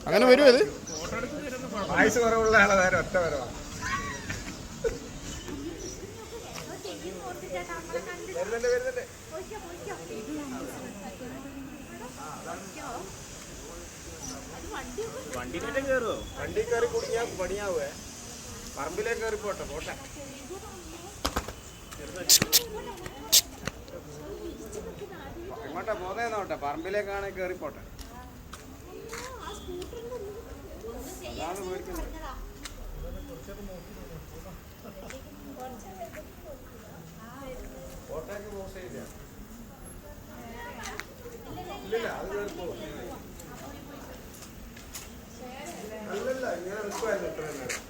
അങ്ങനെ വരുമോ ഇത്? വയസ്സ് കുറവുള്ള ആളെ നേരം ഒറ്റ വരവാ. വരുന്നുണ്ട്. വണ്ടി കയറി കുടുങ്ങിയാ പണിയാവേ. പറമ്പിലേക്ക് കയറി പോട്ടെ. ഇങ്ങോട്ടാ പോന്നേന്നോട്ടെ, പറമ്പിലേക്കാണെ കയറി പോട്ടെ. അതാണ് മേടിക്കുന്നത്. കോട്ടയ്ക്ക് പോസ് ചെയ്യില്ല. ഇല്ലില്ല, അത് കയറി പോകും. അല്ലല്ല, ഇങ്ങനെ നിൽക്കുമായിരുന്നു ഇത്രയും നേരം.